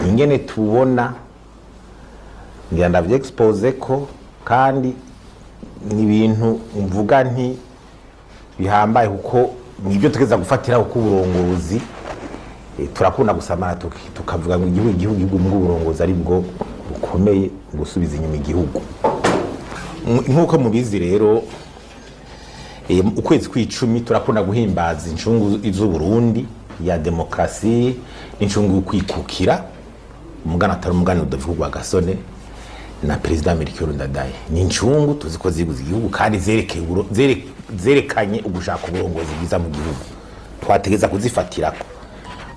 ingene tubona ngira ndavye expose ko kandi ni ibintu mvuga nti bihambaye kuko nibyo tugeza gufatira uko uburongozi turakunda gusamara tukavuga ngo igihugu mu burongozi ari bwo bukomeye gusubiza inyuma igihugu nkuko mubizi rero ukwezi kw'icumi turakunda guhimbaza incungu z'u Burundi ya demokrasi n'incungu kwikukira umugana atari umugana udavugwa gasone na president Melchior Ndadaye ni incungu tuziko ziguze igihugu kandi zerekanye ugushaka uburongozi bwiza mu gihugu twategeza kuzifatirako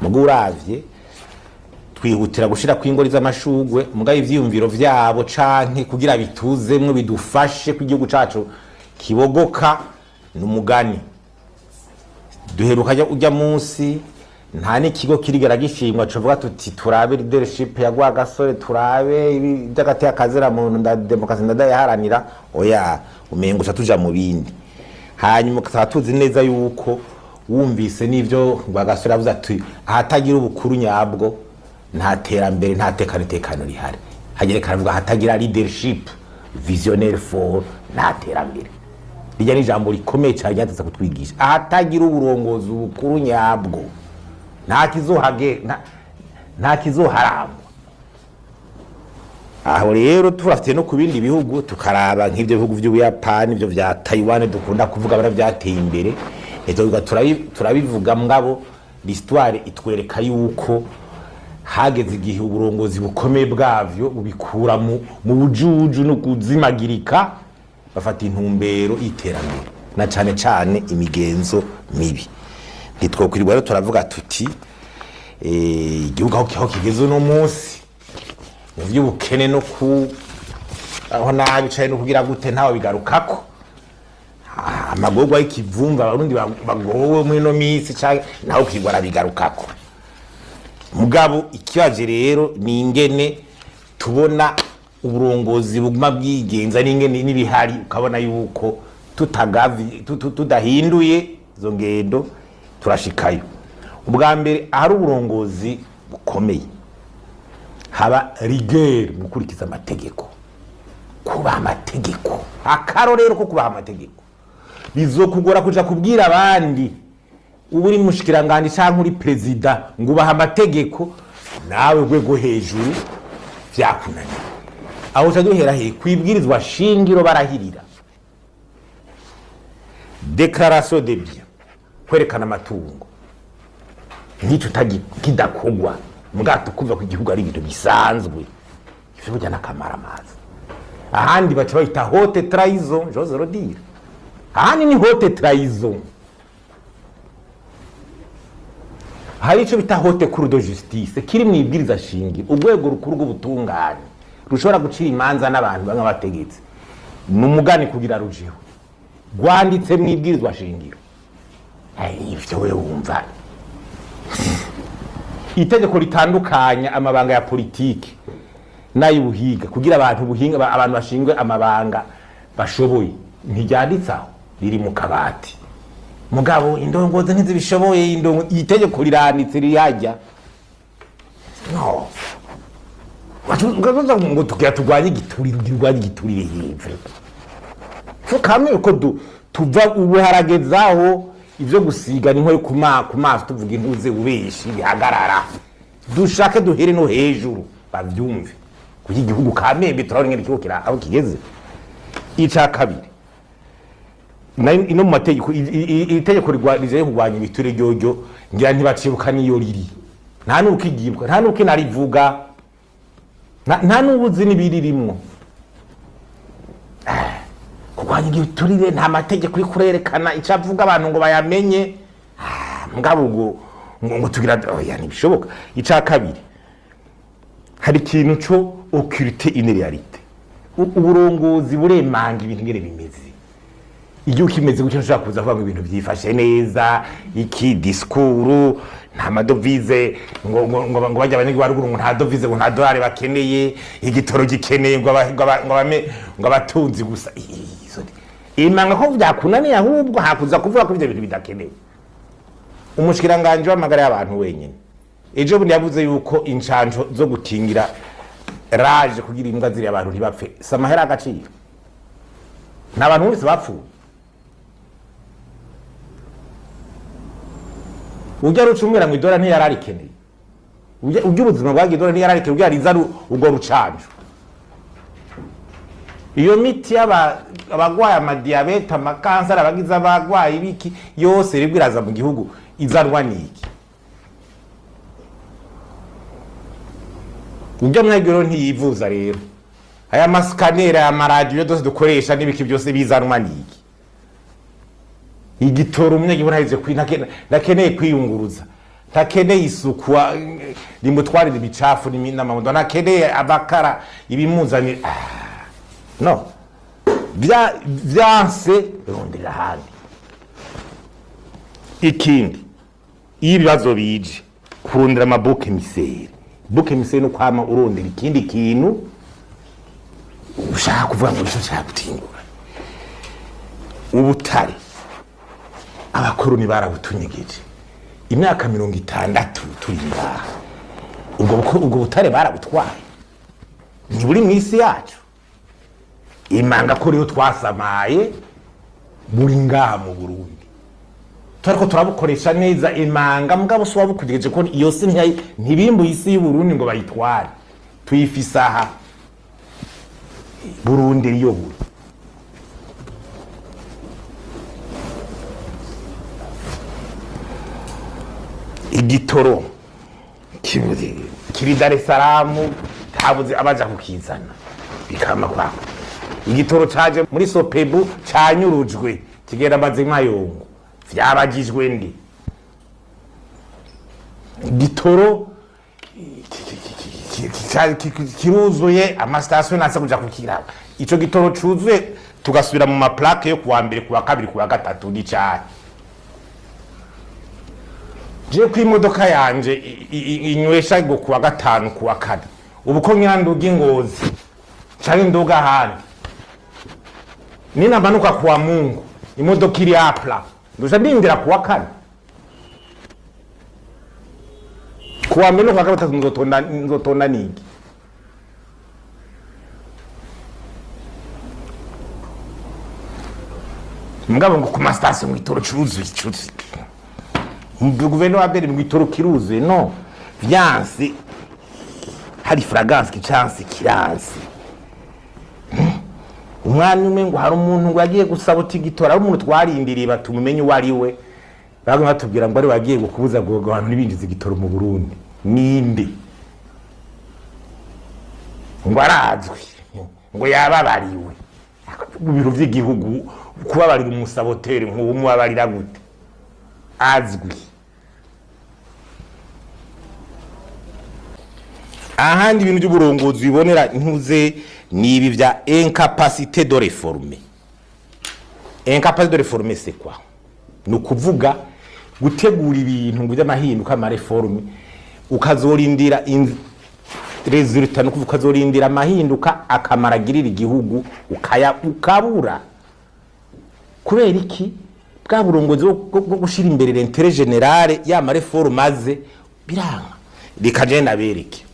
mugo uravye twihutira gushira kw'ingori z'amashugwe mugaye ivyiyumviro vyabo canke kugira bituzemwe bidufashe ku gihugu cacu kibogoka n'umugani duheruka ujya munsi nta n'ikigo kirigera gishimwa covuga tuti turabe leadership ya Rwagasore turabe iby'agati akazira mu demokrasi ndadayaharanira oya umengo tuja mu bindi hanyuma tuzi neza yuko wumvise n'ivyo Rwagasore avuze ati ahatagira ubukuru nyabwo nta terambere nta tekano rihari hagere karavuga hatagira leadership visionnaire for nta terambere rijya n'ijambo rikomeye cyane ryateza kutwigisha ahatagira uburongozi ubukuru nyabwo nta kizoharangwa aho rero turafite no ku bindi bihugu tukaraba nk'ibyo bihugu by'Ubuyapani ibyo vya Taiwan dukunda kuvuga bara byateye imbere ezo turabivuga mugabo l'histoire itwereka yuko hageze igihe uburongozi bukomeye bwavyo bubikura mu bujuju no kuzimagirika bafata intumbero iterambere na cane imigenzo mibi ntitwokwirirwa rero turavuga tuti igihugu aho kigeze no munsi mu by'ubukene no ku aho nabicaye no kugira gute ntawe bigarukako amagorwa y'ikivumba abarundi bagowe muri no misi cyane naho kwirwa arabigarukako mugabo ikibaje rero ni ingene tubona uburongozi buguma bwigenza n'ingene n'ibihari ukabona yuko tudahinduye izo ngendo turashikayo ubwa mbere ahari uburongozi bukomeye haba rigueur mu kurikiza amategeko kubaha amategeko akarorero ko kubaha amategeko bizokugora kuja kubwira abandi uburi mushikirangandi canke uri president ngo ubaha amategeko nawe gwego hejuru vyakunaniye aho caduhera he kwibwirizwa shingiro barahirira déclaration de biens kwerekana amatungo n'icyo kidakogwa mugato kuva ku gihugu ari ibintu bisanzwe ivyo bujya nakamara amazi ahandi baca bayita haute trahison j'ose le dire ahandi ni haute trahison hari ico bita haute cour de justice kiri mu ibwiriza shingiro urwego rukuru rw'ubutungane rushobora gucira imanza n'abantu bamwe bategetse n'umugani kugira rujeho gwanditse mu ibwirizwa shingiro ivyo we wumva itegeko ritandukanya amabanga ya politiki n'ay'ubuhiga kugira abantu bashingwe amabanga bashoboye ntiryanditsaho riri mu kabati mugabo indongozi ntizibishoboye itegeko riranditse riyajya no wacuza ngo tugira turwanye igiturire hepfo fukamwe uko tuva ubuharagezaho ivyo gusiga ni nko ku maso tuvuga intuze ubeshi bihagarara dushake duhere no hejuru bavyumve kuki igihugu kamembe turabona ngene kibokira aho kigeze ica kabiri ino mu mategeko itegeko rigwarije kugwanya ibiture ryojo ngira ntibacibuka niyo riri nta n'ukigibwa nta n'ukinarivuga nta n'ubuzi nibiririmo kugwanya ibiturire nta mategeko uri kurerekana icavuga abantu ngo bayamenye mugabo ngo tugira oya nibishoboka ica kabiri hari ikintu cyo occulter une réalité uburongozi buremanga ibintu ngere bimeze igihugu kimeze gutyo nshaka kuza kuvuga ibintu byifashe neza iki discours nta madovize ngo bajya abanyagihugu baruguru nta dovize ngo nta dolari bakeneye igitoro gikeneye ngo abatunzi gusa imanga ko byakunaniye ahubwo hakuza kuvuga ko ibyo bintu bidakeneye umushikiranganje w'amagara y'abantu wenyine ejo bundi yavuze yuko incanco zo gukingira raje kugira imbwa ziri abantu ntibapfe samahera agaciro n'abantu bose bapfuye ujya rucumwira ngo idora ntiyararikeneye ujya ubuzima bwa idora ntiyararikeneye ujya rizana ubwo rucanco iyo miti abagwaye amadiabete amakansara abagize abagwaye ibiki yose ribwo iraza mu gihugu izanwa niki ujya mwegero ntiyivuza rero aya masikanera ya maradiyo dose dukoresha n'ibiki byose bizanwa niki igitoro umunyagihugu ntahize nakeneye kwiyunguruza ntakeneye isuku rimutwarira ibicafu n'amamodo ntakeneye abakara ibimuzanira no vyanse rondera handi ikindi ibibazo bije kurondera amabuke misere buke misere no kwama urondera ikindi kintu ushaka kuvuga ngo ico cyaka gutingura ubutare abakoroni barabutunyegeje imyaka 60 turi ngaha ubwo butare barabutwaye ni buri mwisi yacu imanga ko rero twasamaye muri ngaha mu Burundi turiko turabukoresha neza imanga mugabo so wabukugeje ko iyo si ntibimbu isi y'u Burundi ngo bayitware tuyifisaha Burundi riyo buri igitoro kiri Dar es Salaam tabuze abaja kukizana bikama kwa igitoro caje muri Sopebu canyurujwe kigenda maze nkayongo vyabagijwe ndi igitoro kiruzuye amastation nasa kuja kukiraba ico gitoro cuzuye tugasubira mu maplaque yo kuwa mbere kuwa kabiri kuwa gatatu ni cyane je ku imodoka yanje inywesha ngo kuwa gatanu kuwa kane ubu ko nyanduga ingozi cyari nduga handi nina manuka kuwa Mungu imodoka iri apla nduja ndindira kuwa kane kuwa mbere kuwa gatatu nzotonda niki mugabo ngo ku station mwitoro curuzuye guverinoma abere mwitoro kiruzuye no vyanse hari fragrance kicanse kiranse umwana umwe ngo hari umuntu ngo yagiye gusaba tigitora ari umuntu twarindiriye batumumenye wari we bamwe batubwira ngo ari wagiye gukubuza ngo abantu nibinjiza igitoro mu Burundi ninde ngo arazwi ngo yababariwe mu biro by'igihugu kubabarira umusabotere nk'uwo mubabarira gute azwi ahandi ibintu by'uburongozi bibonera ntuze nibi vya incapacité de réformer. Incapacité de réformer c'est quoi? Nukuvuga gutegura ibintu ngo by'amahinduka ama réforme ukazorindira resultat no kuvuga ukazorindira amahinduka akamaragirira igihugu ukabura kubera iki bwa burongozi bwo gushira imbere l'intérêt général ya ma réforme maze biranga bikagenda bereke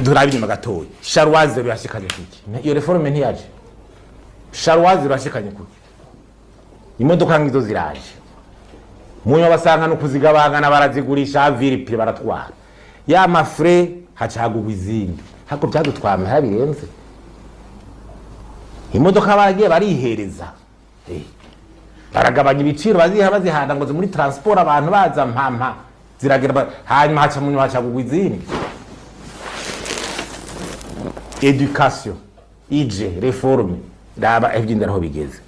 durabinye magatoyi Charwaze birashikanye kuki iyo reforme ntiyaje Charwaze birashikanye kuki imodoka ngizo ziraje munyo basanga no kuzigabangana barazigurisha VIP baratwara ya mafre hacagugwa izindi hako byadutwama habirenze imodoka bagiye barihereza baragabanya ibiciro bazihanda ngo muri transport abantu baza mpampa ziragira hanyuma haca munyo hacagugwa izindi education ije reforme daba evyindera ho bigeze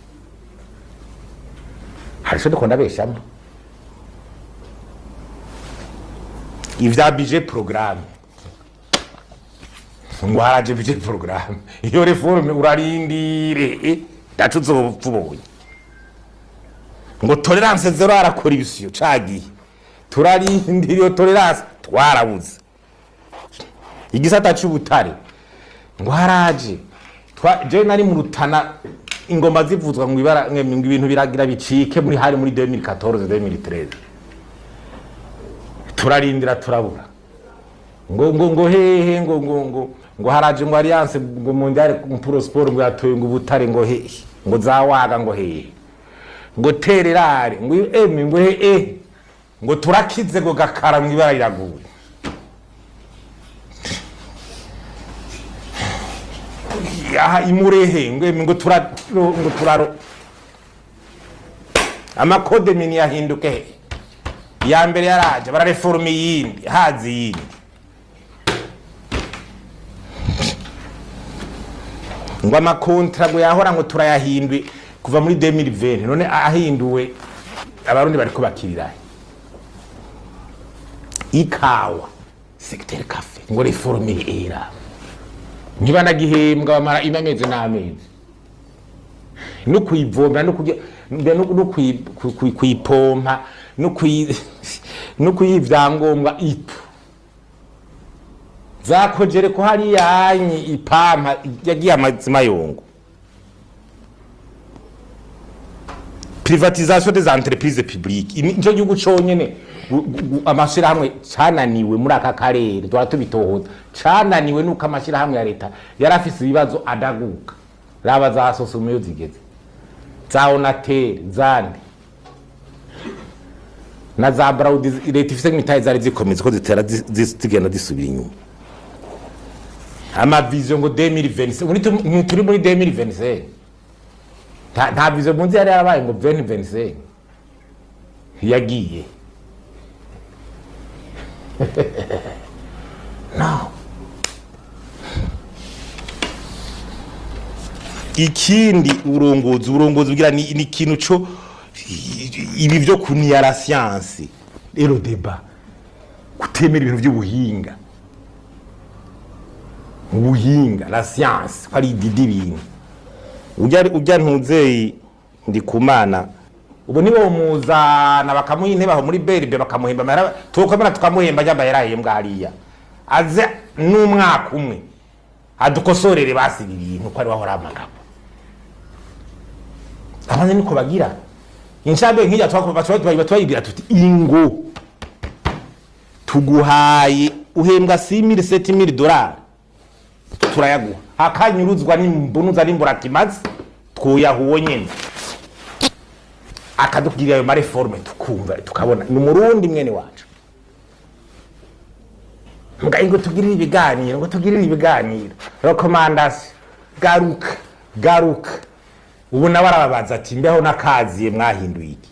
harisho dukunda beshamo ivya budget programme ngo haraje budget programme iyo reforme urarindire dacu zopfubonye ngo tolerance zero arakora ibisiyo cagiye turarindire iyo tolerance twarabuze igisata cy'ubutare ngo haraje je nari mu Rutana ingoma zivuzwa ngo ibintu biragira bicike muri 2014 2013 turarindira turabura ngo hehe ngo haraje ngo alliance ngo mondial pour sport ngo yatoye ngo butare ngo hehe ngo zawaga ngo hehe ngo tererare ngo emi ngo hehe ngo turakize ngo gakara mu ibara riraguye ya imurehe ngo turaro amakode mini yahinduke ya mbere yaraje barareforme yindi hazi yindi ngo amakontra ngo yahora ngo turayahindwe kuva muri 2020 none ahinduwe abarundi bariko bakirira ikawa secteur cafe ngo reforme era niba nagihembwa bamara imameze n'amezi no kuyivomera no kuyipompa no kuyivyangombwa ipu zakojere ko hari yanyi ipampa yagiye amazima yongo privatisation des entreprises publiques injo gihugu conyene amashira hamwe cananiwe muri aka karere twara tubitohoza cananiwe nuko amashira hamwe ya leta yarafise ibibazo adaguka raba za sosumeyo zigeze za onatel zandi na za braudi leta ifise nk'imitahe zari zikomeza ko zitera zigenda disubira inyuma ama vision ngo 2027 turi muri 2027 nta vision munzi yari yarabaye ngo 2027 yagiye no ikindi urongozi ugira ni ikintu cyo ibi byo kuniyara science rero débat kutemera ibintu by'ubuhinga ubuhinga la science ari didibintu ujya ntuzeye Ndikumana ubu nibo muzana bakamuha intebe aho muri berbe bakamuhemba amahera tukomera tukamuhemba ajya yarahembwa hariya aze n'umwaka umwe adukosorere basiga ibintu ko ari wahora amagabo abanye niko bagira inshabe nk'ijya twayibira tuti ingo tuguhaye uhembwa 6000 $7000 turayaguha akanyuruzwa n'imbunuza n'imburakimazi twoyahuwo nyene akadukirira ayo mareforme tukumva tukabona ni murundi mwene wacu mga ingo tugirira ibiganiro recommandation garuka ubu nabarababaza ati mbeho nakaziye mwahinduye iki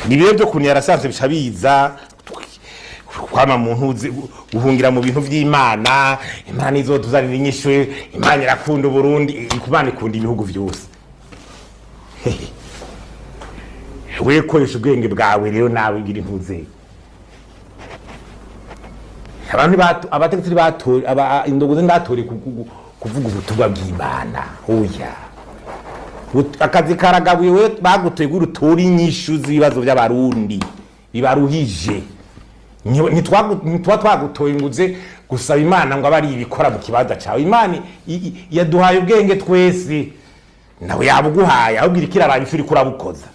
nibiye byo kunira sanse bishabiza kwama muntu uhungira mu bintu by'Imana Imana izotuzanira inyishwe Imana irakunda Burundi ikubana ikunda ibihugu byose we koresha ubwenge bwawe rero nawe ngira intuze abantu abategetsi batori indogoze ndatori kuvuga ubutumwa bw'Imana oya akazi karagabuye bagutoye gurutora inyishu z'ibibazo by'abarundi bibaruhije nitwa twagutoye nguze gusaba Imana ngo abari ibikora mu kibaza cyawe Imana yaduhaye ubwenge twese nawe yabuguhaye ahubwo irikiraranye uri kurabukoza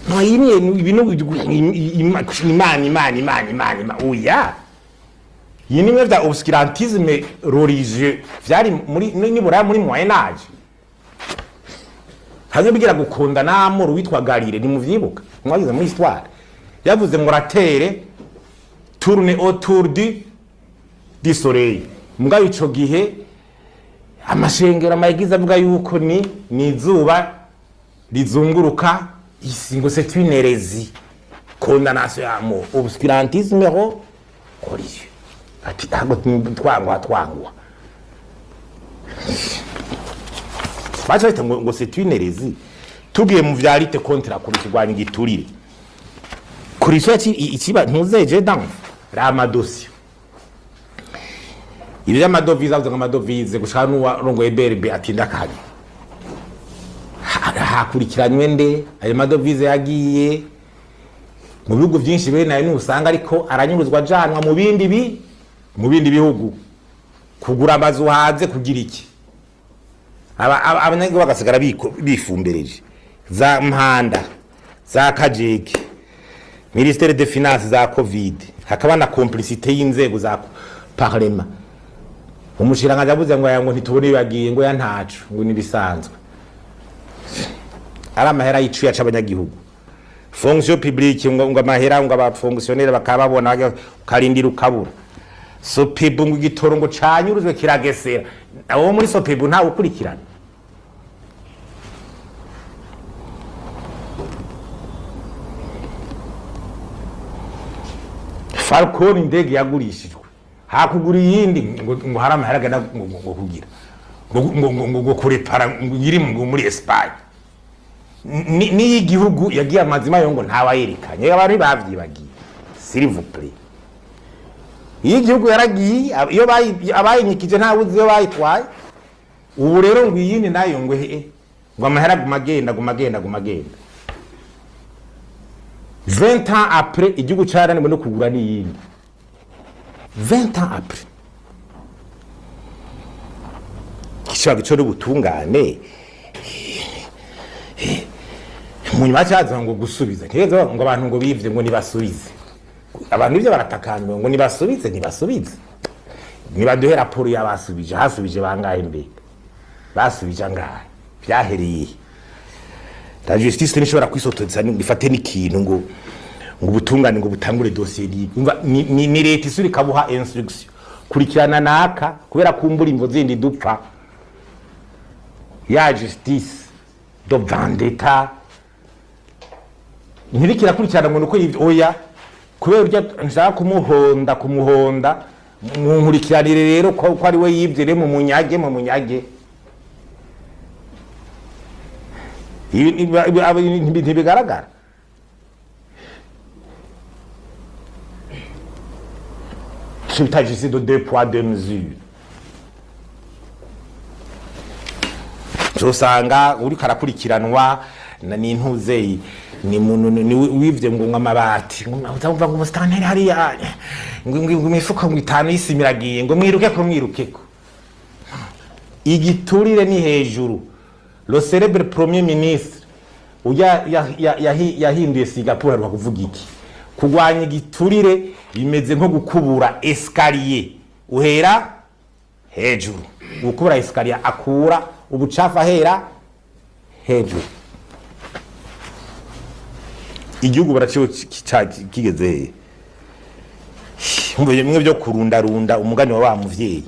no ibintu Imana oya yini mwebya obscurantisme religieux vyari muri nibura muri moyen âge haje bigira gukunda n'amoro witwa Galile ni muvyibuka mwagize muri histoire yavuze ngo ratere tourne autour du soleil mugabe ico gihe amashengero amayigiza avuga yuko ni izuba rizunguruka isi ngo c'est une hérésie condamnation ya mort obscurantisme religieux ati ntabwo twangwa bacha ngo c'est une hérésie tugiye mu vyarite contre kuri kigwanya giturire kuri cyo ikiba ntuzeje dan ramadosi ibi y'amadovize avuze nk'amadovize gushaka n'uwarongo eberbe atinda kaje hakurikiranywe nde ayo madovize yagiye mu bihugu byinshi bene nayo usanga ariko aranyuruzwa janwa mu bindi bihugu kugura amazu hanze kugira iki abanyagihugu bagasigara bifumbereje za mpanda za kajeke ministère des finances za covid hakaba na complicité y'inzego za parlement umushiranga yavuze ngo ntitubone bagiye ngo yantacu ngo nibisanzwe ara mahera yicu yaca abanyagihugu fonction publique ngo amahera ngo aba fonctionnaire bakababona karindira ukabura so pebu ngo igitoro ngo canyuruzwe kiragesera abo muri so pebu nta ukurikirana Falcon indege yagurishijwe hakugura yindi ngo harama haragana ngo kugira ngo kurepara ngiri muri Espagne ni igihugu yagiye amazima yo ngo ntawayerekanye abantu bavyibagiye s'il vous plaît igihugu yaragiye iyo abayinyikije nta wuzi yo bayitwaye ubu rero ngo yindi nayo ngo ngo amahera gumagenda 20 ans après igihugu cyaranibwe no kugura n'iyindi 20 ans après kishaka cyo gutungane munyuma cyaza ngo gusubiza ntezo ngo abantu ngo bivye ngo nibasubize abantu ivyo baratakanywe ngo nibasubize nibaduhe raporo y'abasubije hasubije bangahe mbe basubije angahe byahereye la justice nishobora kwisototsa ngifate n'ikintu ngo ubutungane ngo butangure dossier ni leta isuri kabuha instruction kurikirana naka kubera kumbura imvo zindi dupfa ya justice do vendetta ntirikira kurikirana ngo nuko oya kubera urya nshaka kumuhonda nkurikiranire rero ko ari we yibye mu munyage ntibigaragara s'agissait de 2 poids 2 mesures usanga uri karakurikiranwa n'intuzeyi ni muntu ni wivye ngo amabati ngo umusitanteri hariya ngo imifuka ngo 5 yisimiragiye ngo mwirukeko igiturire ni hejuru. Le célèbre premier ministre yahinduye Singapore arwa kuvuga iki kugwanya igiturire bimeze nko gukubura escalier uhera hejuru gukubura escalier akura ubucafa hera hejuru igihugu baraciwe kigeze mwe byo kurunda umugani wa muvyeyi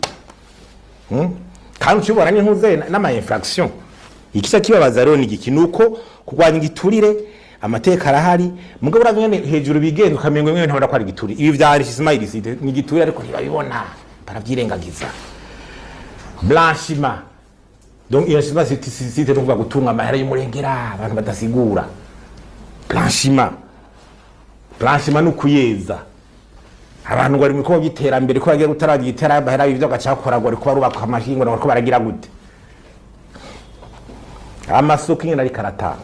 kandi cyo ni ntuze n'ama infraction ikisha kibabaza rero nigiki nuko kugwanya igiturire amateka arahari mugabo uravye hejuru bigenda ukamengo mwe ntabara kwari igiturire ibi vyari Ismail Site ni igiturire ariko ntibabibona baravyirengagiza blanchiment donc il y a Site donc gutunga amahera y'umurengera abantu badasigura blanchiment n'ukuyeza abantu ngo ari mu ko giterambere ko bagiye gutaragira iterambere ibyo gacakoragwa ariko barubaka amashingo nako baragira gute amasoko nyine ari karatanga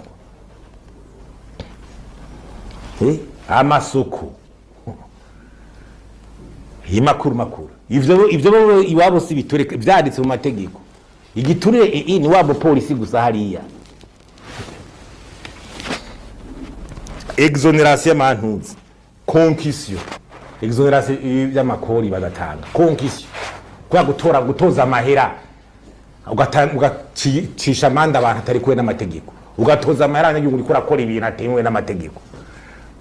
amasoko makuru ivyo iwabo si bitureka byanditse mu mategeko igiturire ni wabo polisi gusa hariya exoneration y'amantuzi concussion exoneration y'amakori bagatanga concussion kwa gutoza amahera ugacisha amanda abantu atari kuwe n'amategeko ugatoza amahera abanyagihugu uriko urakora ibintu atemewe n'amategeko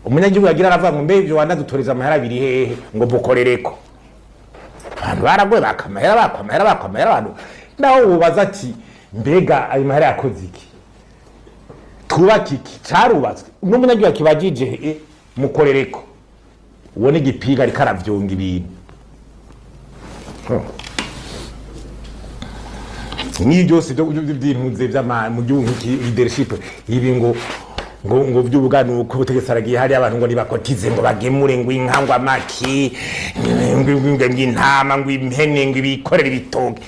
umunyagihugu yagira aravuga ngo mbe ivyo wandadutoreza amahera biri hehe ngo bukorereko abantu baragoye bakamahera abantu naho ubaza ati mbega ayo mahera yakoze iki twubaka iki carubatswe n'umunyagihugu akibajije mukorereko ubone igipiga ariko aravyonga ibintu ni byose by'intuze mu gihugu leadership ibi ngo by'ubugano uko butegetse aragiye hari abantu ngo nibakotize ngo bagemure ngo inkangwa maki ngo intama ngo impene ngo ibikorera ibitoke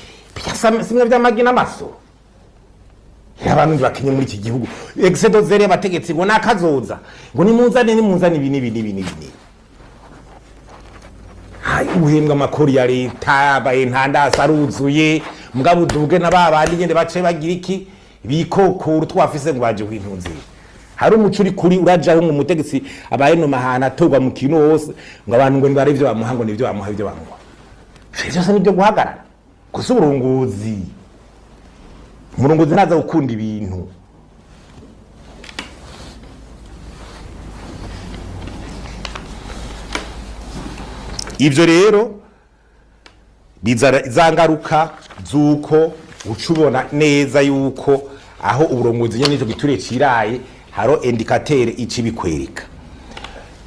simwe by'amagi n'amaso abantu bakenye muri iki gihugu exedo zere abategetsi ngo nakazoza ngo nimuzane ibi hayi uhembwa amakuru ya leta baye ntandasa aruzuye mugabo duge nababandi nyene bace bagira iki bikokuru twafise ngo baje kwintunzi hari umuco uri kuri urajaho mu mutegetsi abaye no mahana atorwa mu kintu hose ngo abantu ngo ndare ivyo bamuha ngo nivyo bamuha ivyo bamuha byose nibyo guhagarara gusa uburongozi naza gukunda ibintu ivyo rero bizangaruka zuko ucubona neza yuko aho uburongozi nyene nico giture ciraye haro indicateur icibikwereka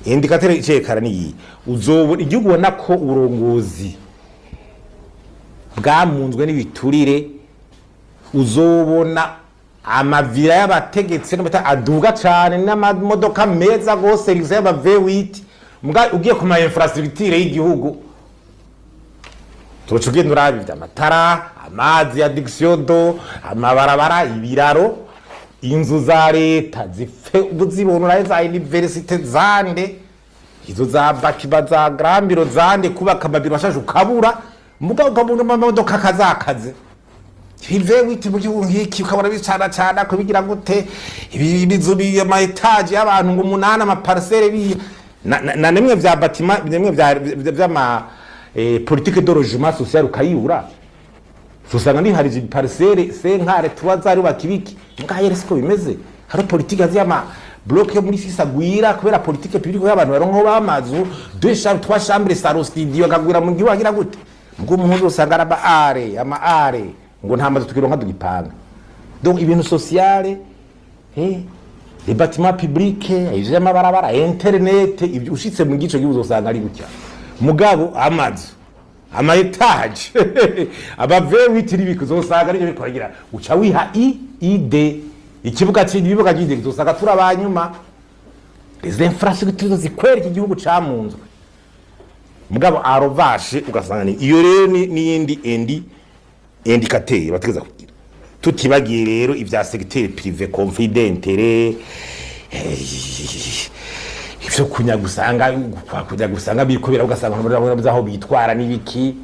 indicateur icekara ni uzobona igihugu ubona ko uburongozi bwamunzwe n'ibiturire uzobona amavira y'abategetsi n'amata aduga cyane n'amamodoka meza gose service y'aba V8 mbwa ugiye ku ma infrastructure y'igihugu turucugiye nurabi amatara amazi ya dictiondo amabarabara ibiraro inzu za leta zibonura za universite zande izo za bakiba za grambiro zande kubaka amabiro ashaje ukabura mbwa ukabona amamodoka kazakaze Hive witi mu gihugu nkiki ukabona bicana kubigira gute ibizu ama etage y'abantu ngo 8 ama parcelle bi na nemwe vya bâtiment nemwe vya ma politique de logement social ukayibura usanga ni hari parcelle senkare tubazari bakibiki ngaye resiko bimeze hari politique aziyama bloc yo muri sisagwira kubera politique publique y'abantu baronko bamazu 2 chambres 3 chambres salon studio akagwira mu gihugu agira gute ngo umuntu usanga araba ama are ngo nta mazu tukironka dugipanga donc ibintu sociale les bâtiments publics ivyo y'amabarabara internet ibyo ushitse mu gico gihugu uzosanga ari gutya mugabo amazu ama etage aba V8 ribiko uzosanga ari biko bagira uca wiha ide ikibuga cy'ibibuga gide uzosanga turabanyuma les infrastructures zikwereka igihugu camunzwe mugabo arovashe ugasanga ni iyo rero ni yindi indicateur bategeza kugira tutibagiye rero ivya secteur privé confidentiel ivyo kunya gusanga bikobera ugasanga aho bitwara nibiki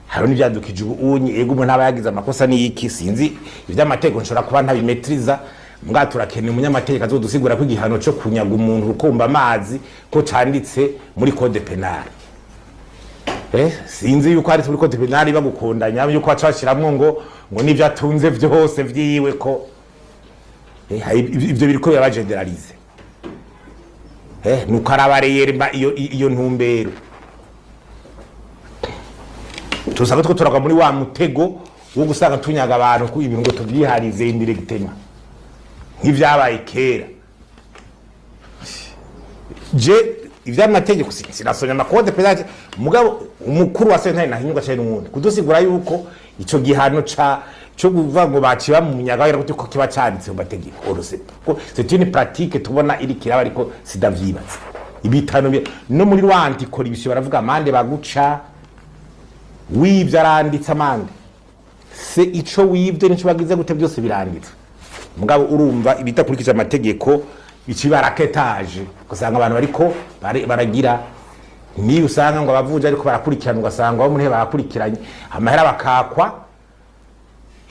haro nivyadukije ubunyi ego umuntu aba yagize amakosa ni iki sinzi ivy'amategeko nshobora kuba ntabimetriza mbwa turakene umunyamategeko azodusigura ko igihano cyo kunyaga umuntu ukomba amazi ko canditse muri code penal sinzi yuko ari muri code penal bagukondanya yuko acashiramwo ngo nivyo atunze vyose vyiwe ko ivyo biriko yabageneralize nuko arabareyerema iyo ntumbero tusanga two turaga muri wa mutego wo gusanga tunyaga abantu ku ibintu ngo tuvyiharize indirectement nk'ivyabaye kera je ivy'amategeko sinasonya amakode penal mugabo umukuru wa sentare nahinyuga cyane n'umuntu kudusigura yuko ico gihano cyo kuvuga ngo baciba mu munyaga era ko kiba cyanditse mu mategeko c'est une pratique tubona iri kiraba ariko sidavyibaza ibitano no muri rwanti kora ibisho baravuga amande baguca wivya aranditse amande se ico wivye nico bagize gute byose biranditse mugabo urumva ibitakurikije amategeko ikibaraketaje kusanga abantu bariko baragira ni usanga ngo abavuje ariko barakurikirana ugasanga abo muri barakurikiranye amahera bakakwa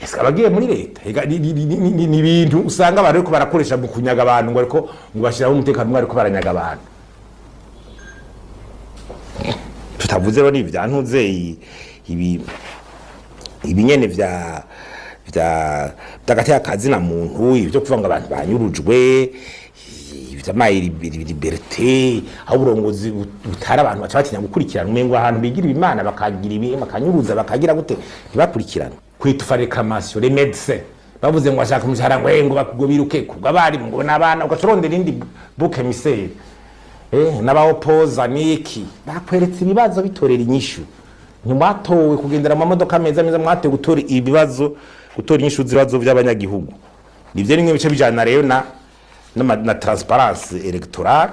ese abagiye muri leta ni ibintu usanga abantu ariko barakoresha mu kunyaga abantu ngo ariko ngo bashiraho umutekano ariko baranyaga abantu tutavuze rero n'ivyantuze ibi nyene vya akazi na muntu ibyo kuvuga ngo abantu banyurujwe liberté aho uburongozi butara abantu baca batinya gukurikirana umengo ahantu bigira ibimana bakagira ibi bakanyuruza bakagira gute ntibakurikirana kwitufa reclamation les médecins bavuze ngo ashaka umushahara ngo bakugwe biruke kugwa bari ngo nabana ugacoronde rindi bouc émissaire n'abaopoza niki bakweretse ibibazo bitorera inyishu nyumatowe kugendera mu modoka meza mwate gutora ibibazo gutora inyishu zibazo by'abanyagihugu nivyo nimwe bice bijana rero na transparence electorale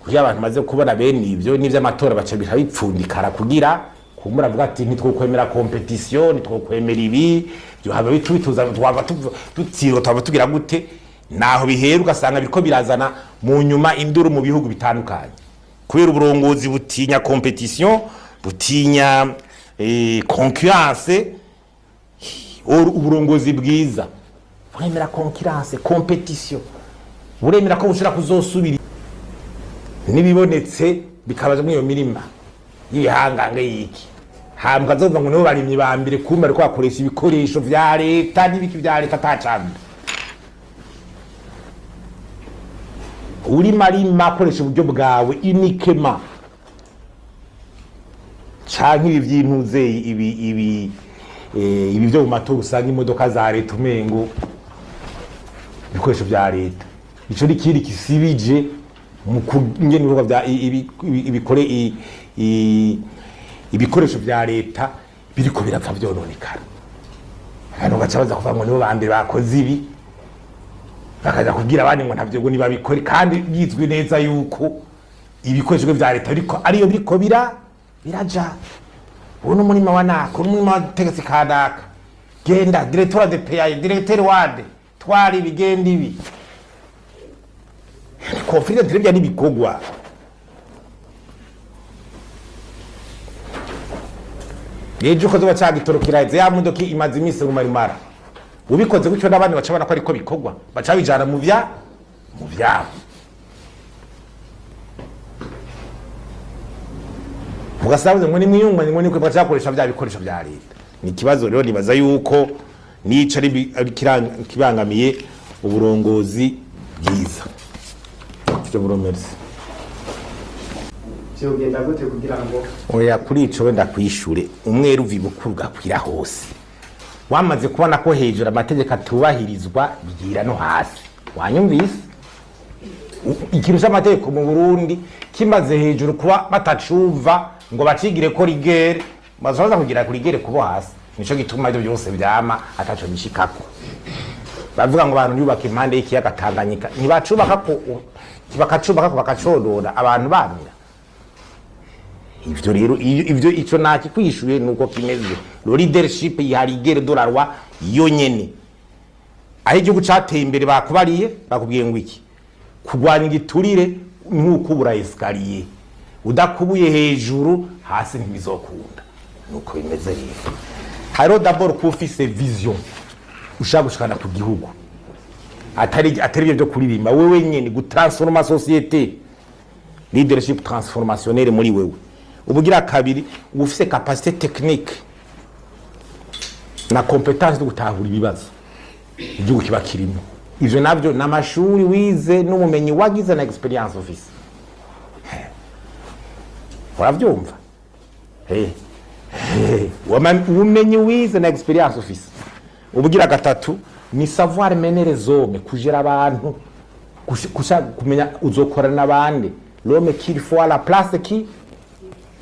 kugira abantu maze kubona bene ivyo nivyo amatora baca bipfundikara kugira kumura avuga ati nitwokwemera competition nitwokwemera ibi byo haba bitubituza twava tutsiro twava tugira gute naho bihera ugasanga biriko birazana mu nyuma induru mu bihugu bitandukanye kubera uburongozi butinya competition butinya concurrence uburongozi bwiza buremera concurrence competition buremera ko bushira kuzosubira nibibonetse bikabaza muri iyo mirima yihangange yiki hambwa zova ngo nibo barimye bambire kumba ariko bakoresha ibikoresho vya leta n'ibiki vya leta atacamira uri marima akoresha uburyo bwawe unikema canke ibi vyintuze ibi byo mu matora usanga imodoka za leta umengo ibikoresho vya leta ico nikiri kisibije mu kungena ibikorwa vya ibikore ibikoresho vya leta biriko birapfa vyononekara hano bacabaza kuva ngo nibo bambere bakoze ibi bakaza kubwira abandi ngo ntavyo ngo nibabikore kandi yizwe neza yuko ibikoresho vya leta biriko ariyo biriko biraja uno murima wa nako umurima wa tegesi kadaka genda directeur de PAI directeur wade twari bigenda ibi conflit d'intérêt n'ibikogwa ejo ko zoba cyagitorokira ya modoka imaze iminsi mu marimara ubikoze gutyo n'abandi bacabana ko ariko bikogwa bacabijana mu vyabo mugasabuze ngo ni mwiyunganye ngo niko bacakoresha bya bikoresho bya leta ni kibazo rero nibaza yuko nico ari kibangamiye uburongozi bwiza cyo buromerse cyo genda gute kugira ngo oya kuri ico wenda kwishure umweru vibukuru gakwira hose wamaze kubona ko hejuru amategeko atubahirizwa bigira no hasi wanyumvise ikintu cy'amategeko mu Burundi kimaze hejuru kuba batacumva ngo bacigire ko rigere bazaza kugira kuri rigere kubo hasi nico gituma ibyo byose byama ataco bishikako bavuga ngo abantu yubaka impande y'ikiyaga Tanganyika ntibacubaka ko kibakacubaka ko bakacodora abantu bamira ivyo rero ivyo ico naki kwishuye nuko kimeze leadership ya rigere dolarwa yonyene aho igihugu cateye imbere bakubariye bakubwiye ngo iki kugwanya igiturire nk'uko ubura escalier udakubuye hejuru hasi ntibizokunda nuko bimeze rero haro d'abord ko ufise vision ushaka gushikana ku gihugu atari byo kuririmba wewe nyene gutransforma société leadership transformationnel muri wewe ubugira kabiri ufise capacité technique na compétence de gutahura ibibazo igihugu kiba kirimo ivyo navyo n'amashuri wize n'umumenyi wagize na experience office uravyumva ubumenyi wize na experience office ubugira gatatu ni savoir mener les hommes kujera abantu kumenya uzokorana n'abandi l'homme qu'il faut à la place qui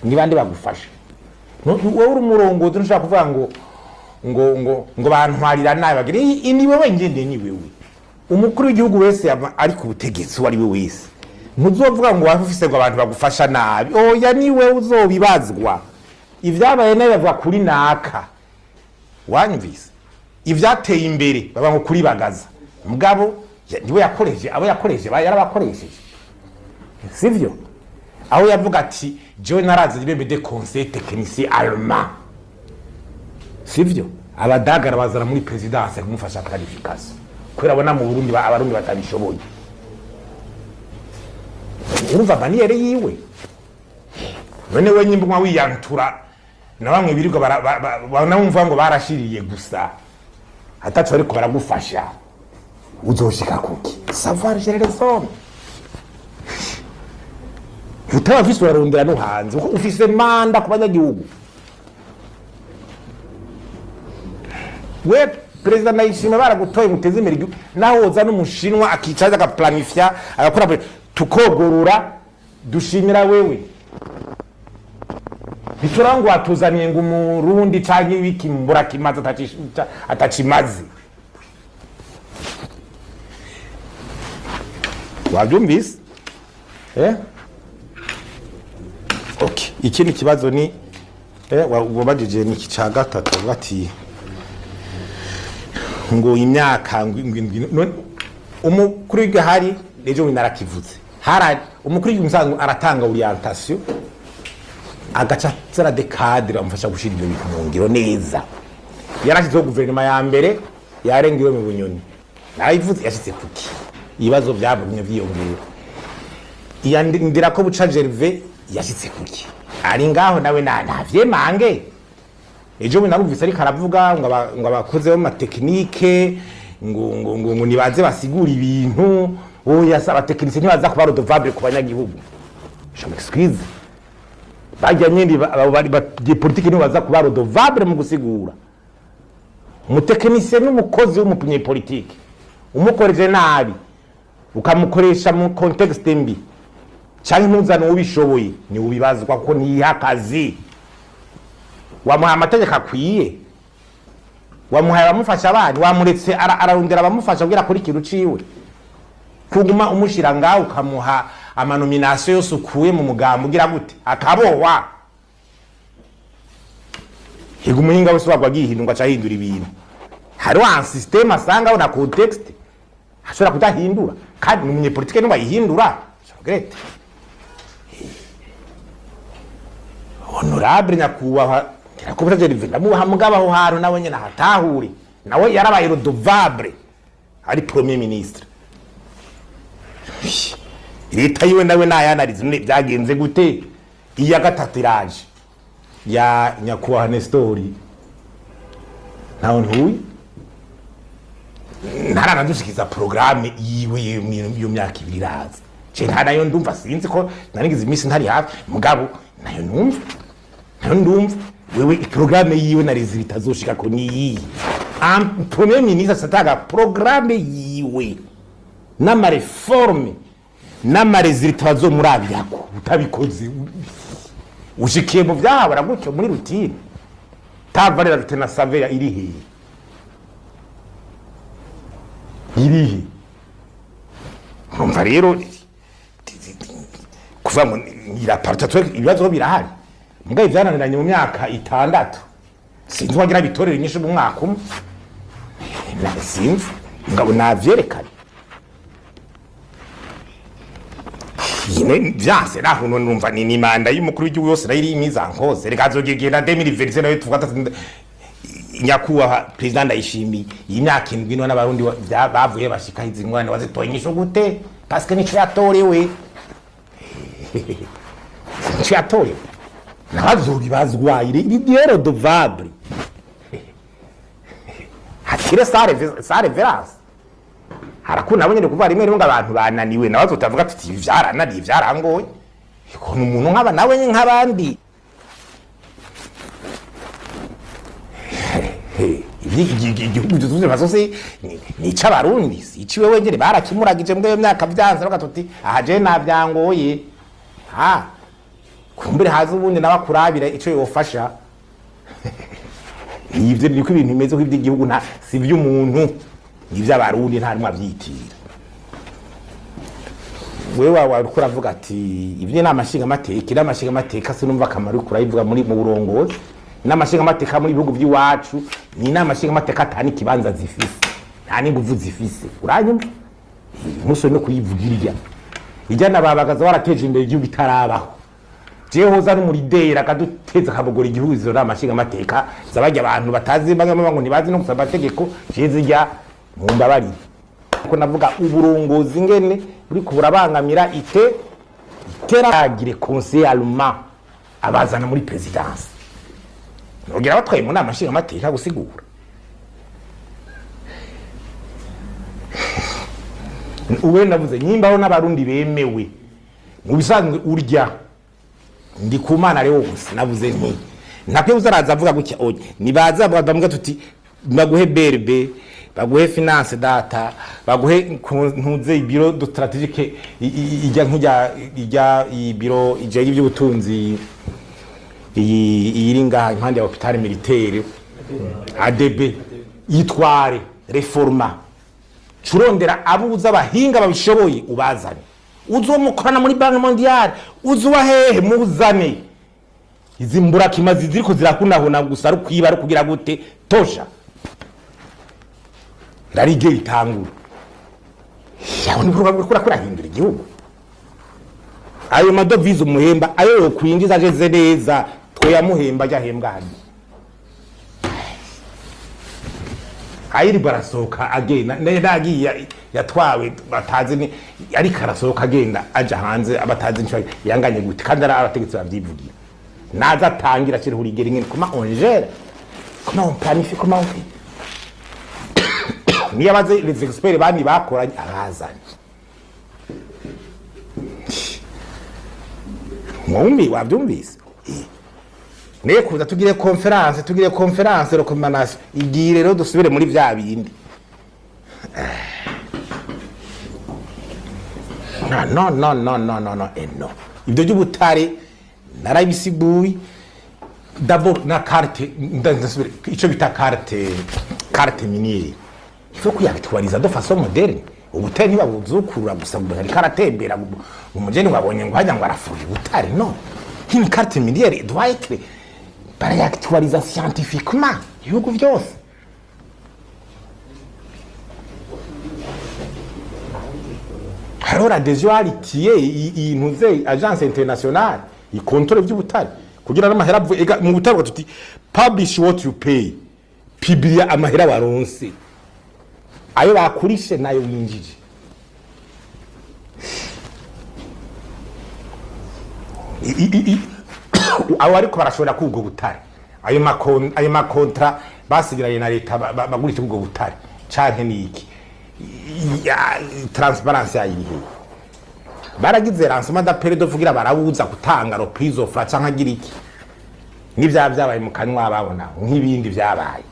ni bandi bagufasha wowe uri umurongozi ntushaka kuvuga ngo bantwarira nabi bagira ni wewe ngende ni wewe umukuru w'igihugu wese ari ku butegetsi wari we wese ntuzovuga ngo wafise ngo abantu bagufasha nabi oya ni wewe uzobibazwa ivyabaye nawe bavuga kuri naka wanyumvise ivyateye imbere baba ngo kuri bagaza mugabo niwe yakoreje abo yakoreje yarabakoresheje sivyo aho yavuga ati je narazi ibembe de conseil technicien allemand sivyo abadagara bazara muri presidence kumufasha qualification kwera abona mu Burundi abarundi batabishoboye urumva baniyere yiwe none we nyimbwa wiyantura na bamwe birirwa banamumva ngo barashiriye gusa atacu ariko baragufasha uzoshika kuki savoir gérer les hommes utaba visi urarondera no hanze ufise manda ku banyagihugu we perezida Ndayishimiye baragutoye muteze imbere igihugu naho woza n'umushinwa akicaza agaplanifya agakora tukogorora dushimira wewe biturangwa atuzaniye ngo umurundi canke ibiki mbura kimaze atacimaze wabyumvise okay ikindi kibazo ni wabajije ni kica gatatu bati ngo imyaka umukuru w'igahari ejo winarakivuze hari umukuru w'umusango aratanga orientation agaca zara de cadre amfasha gushira ibyo bintu mu ngiro neza yarashyizeho guverinoma ya mbere yarengewe mu Bunyoni nayivuze yashyize kuki ibibazo byabumye byiyongera iyandira ko buca Gervais yashyize kuki ari ngaho nawe navyemange ejo we narumvise ariko aravuga ngo abakoze bo matekinike ngo nibaze basigura ibintu oya saba tekinike ntibaza kuba redevable ku banyagihugu je m'excuse bajya nyindi bari politique nibaza kuba redevable mu gusigura umutekinisiye n'umukozi w'umupunye politique umukoreje nabi ukamukoresha mu context mbi cyangwa ntuzana ubishoboye ni ubibazwa ko ntiyakazi wamuha amategeko akwiye wamuha abamufasha abandi wamuretse ararondera abamufasha kugira kuri kintu ciwe kuguma umushira ngaho ukamuha amanomination yose ukuye mu mugambo ugira gute akabowa higa umuhinga wese wagwa gihindurwa cyahindura ibintu hari wa system asanga na context ashobora kudahindura kandi umunye politique n'uba yihindura great honorable nyakubahwa kirakubira Gervais ndamuha mugabaho haro nawe nyene hatahure nawe yarabaye redevable ari premier ministre leta yiwe nawe nayanarize byagenze gute iya gatatu iraje ya nyakubahwa Nestori naho ntuye ntaranadushikiza programme yiwe yo myaka ibiri iraza je ntanayo ndumva sinzi ko narigize imisi ntari hafi mugabo nayo ndumva wewe programme yiwe na resultat zoshika ko niyi premier ministre sataga programme yiwe n'ama reforme n'ama resultat zo murabiyako utabikoze ushikiye mu byahabara gutyo muri routine tavarera rutena saveya irihe umva rero kuva mu iraparta ibibazo birahari mbwa ivyananiranye mu myaka 6 sinzi wagira bitorera inyisho mu mwaka umwe sinzi ngabo navyerekanye yine vyase naho numva ni manda y'umukuru w'igihugu yose rayiri imizankoze reka azogegenda 2020 nawe tuvata nyakuwa president ayishimiye imyaka 7 n'abarundi bavuye bashika izingwane wazitoye inyisho gute parce que nico yatorewe Chiatore nazo bibazwa iri diero dovable hakire sare veras harakuna abonye kuva rimwe rimwe abantu bananiwe nabazo utavuga tuti vyaranari vyarangoye ko umuntu nkaba nawe nk'abandi igihugu tuzuze basose ni c'abarundi iciwe wengere barakimuragije mbwe myaka byanze bakatuti aha je navyangoye kumbere haza ubundi nabakurabira ico yofasha ivyo niko ibintu bimeze kw'ivyo igihugu nta si vy'umuntu ivyo abarundi nta rimwe avyitira wewe wariko uravuga ati ivyo n'amashinga amateka n'amashinga amateka sinumva akamaro kurayivuga muri mu burongozi n'amashinga amateka muri bihugu by'iwacu ni n'amashinga amateka atani kibanza zifise nta n'inguvu zifise uranyumva muso no kuyivugira ijana babagaza warateje imbere igihugu itarabaho jehoza n'umuridera kaduteza kabogora igihugu izo n'amashinga amateka zabajya abantu batazi bamwe ngo nibazi no gusaba amategeko jezijya mu mbabari ko navuga uburongozi ngene buri kuburabangamira iteragire conseil allemand abazana muri presidence nogira batwaye mu nama nshinga amateka gusigura uwe navuze nyimbaho n'abarundi bemewe mu bisanzwe urya Ndikumana rero wose navuze nti nakwe uzaraza avuga gutya oye nibaza bamwe tuti baguhe berbe baguhe finance data baguhe ntuze ibiro do strategique ijya nk'ijya ibiro ije y'ubutunzi iringa impande ya hôpital militaire ADB yitware reforma curondera abuza abahinga babishoboye ubazane uzomukorana muri banki mondiale uzuwa hehe muzane izimbura kimazi ziriko zirakundahona gusa ari kwiba ari kugira gute tosha rarige itangura yaho ni kurakura kurahindura igihugu ayo madovize umuhemba ayo yo kwinjiza ageze neza twe yamuhemba ajya hembwa hano ayiri barasohoka agenda nagiye yatwawe batazi ni ari karasohoka agenda aja hanze abatazi nicyo yanganye gute kandi arabategetse bavyivugira naza atangira kiri hurigera ingene kuma ongere kuma on planifie kuma on ni abaze les experts bani bakoranye abazanye mwumbi wabyumvise ne kuza tugire conference recommandation igire rero dusubire muri vya bindi no ibyo by'ubutare narabisiguye d'abord na carte ndasubire ico bita carte minière il faut kuyaktualiza de façon moderne ubutare ntibabuzukurura gusa ngo ari karatembera umujeni wabonye ngo hajya ngo arafuye ubutare no une carte minière doit être barayaktualiza scientifiquement ibihugu byose alors adhesion alitiye intuze agence internationale ikontrole by'ubutare kugira n'amahera mu butare tuti publish what you pay publier amahera waronse ayo bakurishe nayo winjije abo ariko barashobora kubwo butare ayo makontra basigiranye na leta bagurisha ubwo butare canke niki transparence yayihe baragize lancement d'appel de vugira barabuza gutanga reprise of francs canke giriki n'ivya byabaye mu kanwa babona nk'ibindi byabaye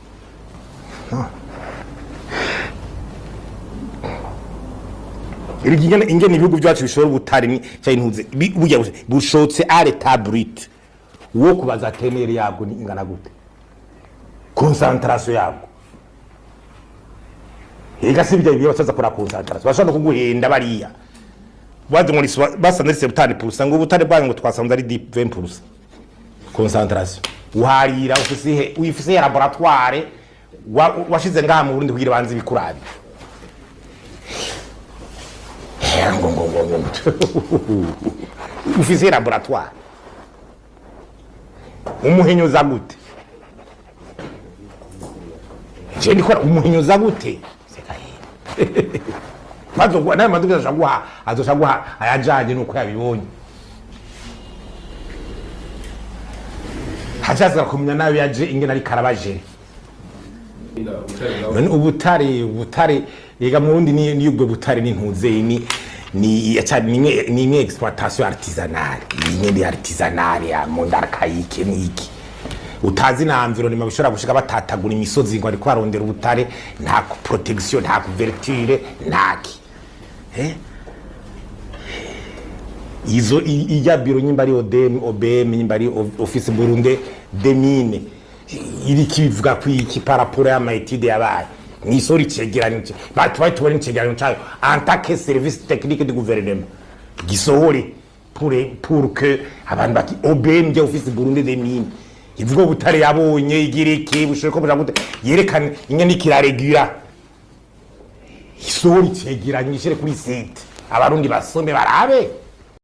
Irigingene ingene ibihugu byacu bishobora ubutare ni cyintuze burya bushotse à l'état brut wo kubaza tenere yabwo ni ingana gute concentration yabwo ega sibyo biyo basaza kora concentration bashobora kuguhenda bariya baje muri basanze ubutare purusa ngo ubutare bwanyu ngo twasanze ari 20% concentration uharira ufise laboratoire washize ngaha mu Burundi kugira banze bikurabi ufise laboratoire umuhinyoza gute je ndikora umuhinyoza gute mazo naye manduka shaguha azoshaguha ayajaje nuko yabibonye hajaza kumenya nayo yaje ingena ari karabaje ubutare yega mu wundi ni ubwo butare n'intuze ni imwe exploitation artisanale imwe artisanale ya mondarkaike niki utazi na environnement bishobora gushika batatagura imisozi ngo ariko arondera ubutare nta protection nta couverture ntaki izo iya biro nyimba ari OBM nyimba ari office Burundi des mines iri kivuga kwiki paraporo ya maitide yabaye ni sori cegeranyo batubari cegeranyo cyayo en tant que service technique du gouvernement gisohore pour que abantu bati OBM de office Burundi des mines ivuga butare yabonye igireke bushoko buja gute yerekana ingene kiraregura isori cegeranyo ishere kuri site abarundi basombe barabe